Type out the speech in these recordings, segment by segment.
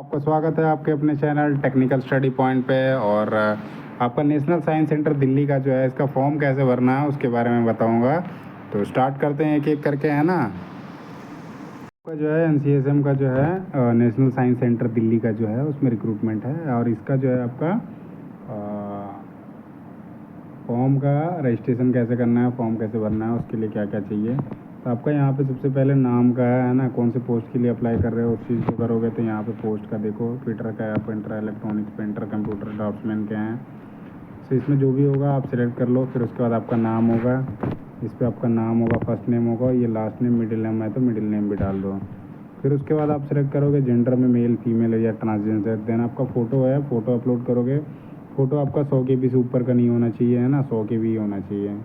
आपका स्वागत है आपके अपने चैनल टेक्निकल स्टडी पॉइंट पे। और आपका नेशनल साइंस सेंटर दिल्ली का जो है इसका फॉर्म कैसे भरना है उसके बारे में बताऊंगा। तो स्टार्ट करते हैं एक एक करके, है ना। आपका जो है NCSM का जो है नेशनल साइंस सेंटर दिल्ली का जो है उसमें रिक्रूटमेंट है। और इसका जो है आपका फॉर्म का रजिस्ट्रेशन कैसे करना है, फॉर्म कैसे भरना है, उसके लिए क्या क्या चाहिए। तो आपका यहाँ पे सबसे पहले नाम का है ना, कौन से पोस्ट के लिए अप्लाई कर रहे हो उस चीज़ को करोगे। तो यहाँ पे पोस्ट का देखो, ट्विटर का है, printer, electronics printer, computer, draughtsman के हैं। तो इसमें जो भी होगा आप सिलेक्ट कर लो। फिर उसके बाद आपका नाम होगा, इस पर आपका नाम होगा, फर्स्ट नेम होगा, ये लास्ट नेम, मिडिल नेम है तो मिडिल नेम भी डाल दो। फिर उसके बाद आप सिलेक्ट करोगे जेंडर में मेल फीमेल या ट्रांसजेंडर। देन आपका फ़ोटो है, फ़ोटो अपलोड करोगे। फ़ोटो आपका 100 KB से ऊपर का नहीं होना चाहिए, है ना, 100 KB होना चाहिए,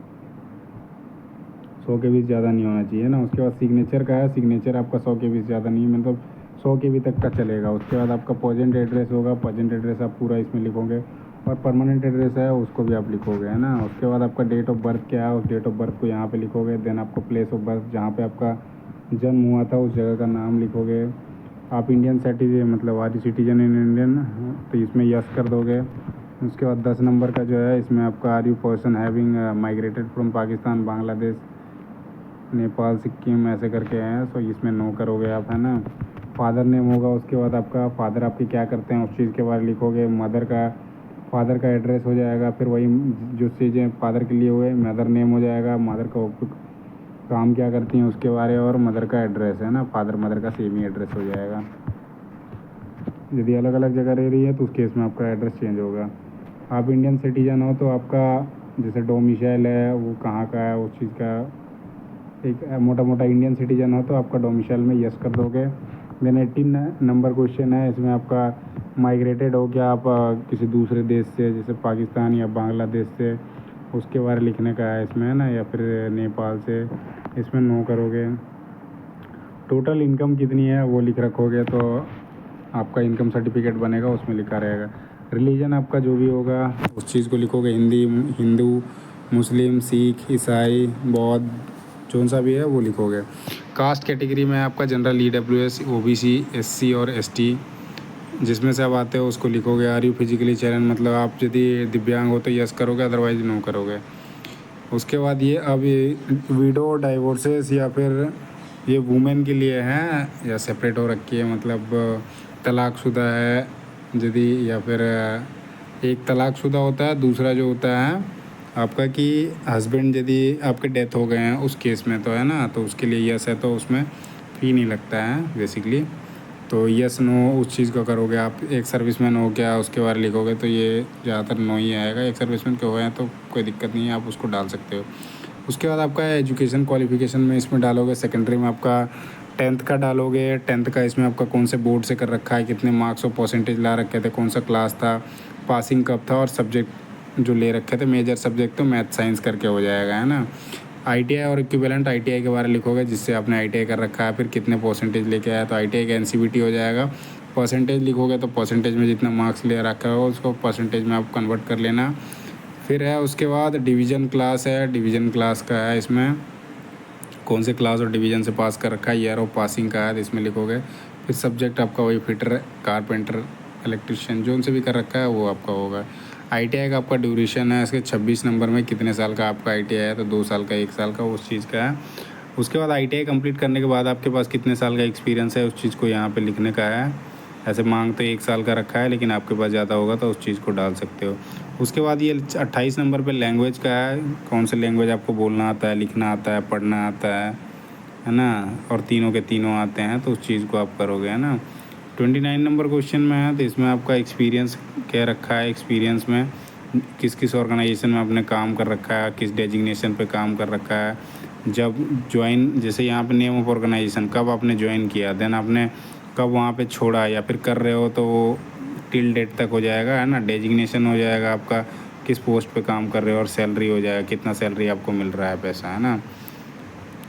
100 KB से ज़्यादा नहीं होना चाहिए ना। उसके बाद सिग्नेचर का है, सिग्नेचर आपका 100 KB से ज़्यादा नहीं, मतलब 100 KB तक का चलेगा। उसके बाद आपका प्रेजेंट एड्रेस होगा, प्रेजेंट एड्रेस आप पूरा इसमें लिखोगे। और परमानेंट एड्रेस है उसको भी आप लिखोगे, है ना। उसके बाद आपका डेट ऑफ बर्थ क्या है, उस डेट ऑफ बर्थ को यहाँ पे लिखोगे। देन आपको प्लेस ऑफ बर्थ, जहाँ पे आपका जन्म हुआ था उस जगह का नाम लिखोगे। आप इंडियन सिटीजन, मतलब आर सिटीजन इन इंडियन, तो इसमें यस कर दोगे। उसके बाद 10 नंबर का जो है इसमें आपका are you person having migrated from Pakistan, Bangladesh, Nepal, Sikkim ऐसे करके हैं, सो इसमें नो करोगे आप, है ना। फादर नेम होगा, उसके बाद आपका फादर आपके क्या करते हैं उस चीज़ के बारे लिखोगे। मदर का, फादर का एड्रेस हो जाएगा। फिर वही जो चीज़ें फादर के लिए हुए, मदर नेम हो जाएगा, मदर का काम क्या करती हैं उसके बारे, और मदर का एड्रेस, है ना, फादर मदर का सेम ही एड्रेस हो जाएगा। यदि अलग अलग जगह रह रही है तो उस केस में आपका एड्रेस चेंज होगा। आप इंडियन सिटीजन हो तो आपका जैसे डोमिसाइल है वो कहाँ का है उस चीज़ का, एक मोटा मोटा इंडियन सिटीजन हो तो आपका डोमिसाइल में यस कर दोगे। देन 18 नंबर क्वेश्चन है, इसमें आपका माइग्रेटेड हो क्या आप किसी दूसरे देश से, जैसे पाकिस्तान या बांग्लादेश से, उसके बारे लिखने का है इसमें, है ना, या फिर नेपाल से, इसमें नो करोगे। टोटल इनकम कितनी है वो लिख रखोगे तो आपका इनकम सर्टिफिकेट बनेगा, उसमें लिखा रहेगा। रिलीजन आपका जो भी होगा उस चीज़ को लिखोगे, हिंदू, मुस्लिम, सिख, ईसाई, बौद्ध, कौन सा भी है वो लिखोगे। कास्ट कैटेगरी में आपका जनरल, EWS, OBC, SC और ST, जिसमें से आप आते हो उसको लिखोगे। आर यू फिजिकली चैलेंज, मतलब आप यदि दिव्यांग हो तो यस करोगे, अदरवाइज नो करोगे। उसके बाद ये अब विडो, डाइवोर्सेस या फिर ये वुमेन के लिए हैं या सेपरेट हो रखी है, मतलब तलाकशुदा है यदि, या फिर एक तलाकशुदा होता है, दूसरा जो होता है आपका कि हस्बैंड यदि आपके डेथ हो गए हैं उस केस में, तो है ना, तो उसके लिए यस है, तो उसमें फ़ी नहीं लगता है बेसिकली। तो यस नो उस चीज़ को करोगे आप। एक सर्विसमैन हो क्या उसके बारे लिखोगे, तो ये ज़्यादातर नो ही आएगा। एक सर्विसमैन के हुए हैं तो कोई दिक्कत नहीं है, आप उसको डाल सकते हो। उसके बाद आपका एजुकेशन क्वालिफिकेशन में इसमें डालोगे। सेकेंडरी में आपका 10th का डालोगे। 10th का इसमें आपका कौन से बोर्ड से कर रखा है, कितने मार्क्स और परसेंटेज ला रखे थे, कौन सा क्लास था, पासिंग कब था, और सब्जेक्ट जो ले रखे थे मेजर सब्जेक्ट, तो मैथ साइंस करके हो जाएगा, है ना। ITI और इक्विवेलेंट ITI के बारे लिखोगे, जिससे आपने ITI कर रखा है, फिर कितने परसेंटेज लेके आया, तो ITI का NCVT हो जाएगा। परसेंटेज लिखोगे तो परसेंटेज में जितना मार्क्स ले रखा हो उसको परसेंटेज में आप कन्वर्ट कर लेना। फिर है उसके बाद डिवीज़न क्लास है, डिवीज़न क्लास का है, इसमें कौन से क्लास और डिवीज़न से पास कर रखा है, ईयर ऑफ पासिंग का है, इसमें लिखोगे। फिर सब्जेक्ट आपका वही फिटर, कारपेंटर, इलेक्ट्रिशियन, जो उनसे भी कर रखा है वो आपका होगा। ITI का आपका ड्यूरेशन है इसके 26 नंबर में, कितने साल का आपका ITI है, तो 2 साल का, 1 साल का, उस चीज़ का है। उसके बाद ITI कंप्लीट करने के बाद आपके पास कितने साल का एक्सपीरियंस है उस चीज़ को यहाँ पे लिखने का है। ऐसे मांग तो 1 साल का रखा है, लेकिन आपके पास ज़्यादा होगा तो उस चीज़ को डाल सकते हो। उसके बाद ये 28 नंबर पे लैंग्वेज का है, कौन से लैंग्वेज आपको बोलना आता है, लिखना आता है, पढ़ना आता है ना, और तीनों के तीनों आते हैं, तो उस चीज़ को आप करोगे, है ना। 29 नंबर क्वेश्चन में है, तो इसमें आपका एक्सपीरियंस क्या रखा है, एक्सपीरियंस में किस किस ऑर्गेनाइजेशन में आपने काम कर रखा है, किस डेजिग्नेशन पे काम कर रखा है, जब ज्वाइन, जैसे यहाँ पे नेम ऑफ ऑर्गेनाइजेशन, कब आपने ज्वाइन किया, देन आपने कब वहाँ पे छोड़ा, या फिर कर रहे हो तो वो टिल डेट तक हो जाएगा, है ना। डेजिग्नेशन हो जाएगा आपका, किस पोस्ट पे काम कर रहे हो, और सैलरी हो जाएगा, कितना सैलरी आपको मिल रहा है, पैसा, है ना।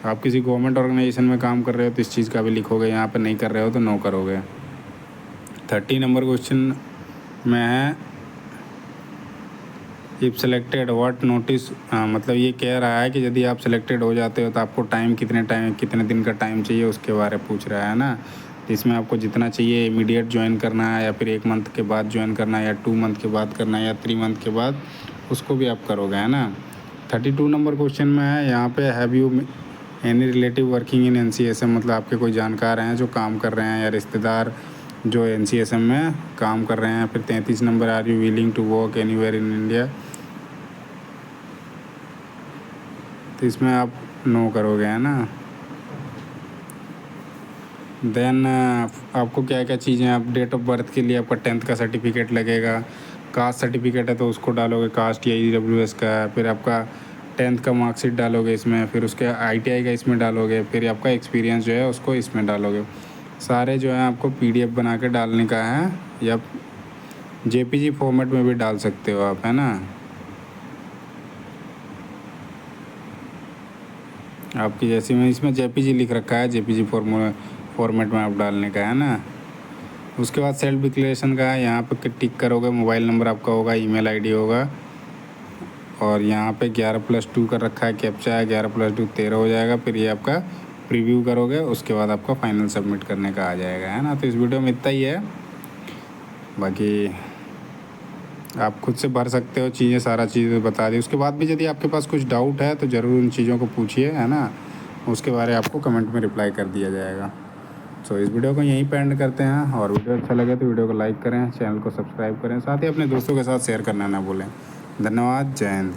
आप किसी गवर्नमेंट ऑर्गेनाइजेशन में काम कर रहे हो तो इस चीज़ का भी लिखोगे, यहाँ पे नहीं कर रहे हो तो नो करोगे। 30 नंबर क्वेश्चन में है, इफ़ सेलेक्टेड व्हाट नोटिस, मतलब ये कह रहा है कि यदि आप सिलेक्टेड हो जाते हो तो आपको टाइम कितने दिन का टाइम चाहिए उसके बारे में पूछ रहा है ना। इसमें आपको जितना चाहिए इमीडिएट ज्वाइन करना है या फिर 1 मंथ के बाद ज्वाइन करना है या 2 मंथ के बाद करना है या 3 मंथ के बाद, उसको भी आप करोगे, है ना। 32 नंबर क्वेश्चन में है यहाँ पे, have you any relative working in NCSM, मतलब आपके कोई जानकार हैं जो काम कर रहे हैं या रिश्तेदार जो NCSM में काम कर रहे हैं। फिर 33 नंबर, are you willing to work anywhere in India, तो इसमें आप नो करोगे, है ना। देन आपको क्या क्या चीज़ें, आप डेट ऑफ बर्थ के लिए आपका 10th का सर्टिफिकेट लगेगा, कास्ट सर्टिफिकेट है तो उसको डालोगे, कास्ट या EWS का। फिर आपका 10th का मार्कशीट डालोगे इसमें, फिर उसके ITI का इसमें डालोगे, फिर आपका एक्सपीरियंस जो है उसको इसमें डालोगे। सारे जो है आपको PDF बना के डालने का है, या JPG फॉर्मेट में भी डाल सकते हो आप, है ना। आपकी जैसे में इसमें JPG लिख रखा है, JPG फॉर्मेट में आप डालने का है ना। उसके बाद सेल्फ डिक्लेरेशन का है, यहाँ पे टिक करोगे, मोबाइल नंबर आपका होगा, ईमेल आईडी होगा, और यहाँ पे 11+2 कर रखा है, कैप्चा है, 11+2 13 हो जाएगा। फिर ये आपका प्रीव्यू करोगे, उसके बाद आपका फाइनल सबमिट करने का आ जाएगा, है ना। तो इस वीडियो में इतना ही है, बाकी आप खुद से भर सकते हो चीज़ें, सारा चीज़ बता दी। उसके बाद भी यदि आपके पास कुछ डाउट है तो ज़रूर उन चीज़ों को पूछिए, है ना। उसके बारे में आपको कमेंट में रिप्लाई कर दिया जाएगा। तो इस वीडियो को यहीं पे एंड करते हैं, और वीडियो अच्छा लगे तो वीडियो को लाइक करें, चैनल को सब्सक्राइब करें, साथ ही अपने दोस्तों के साथ शेयर करना ना भूलें। धन्यवाद, जय हिंद।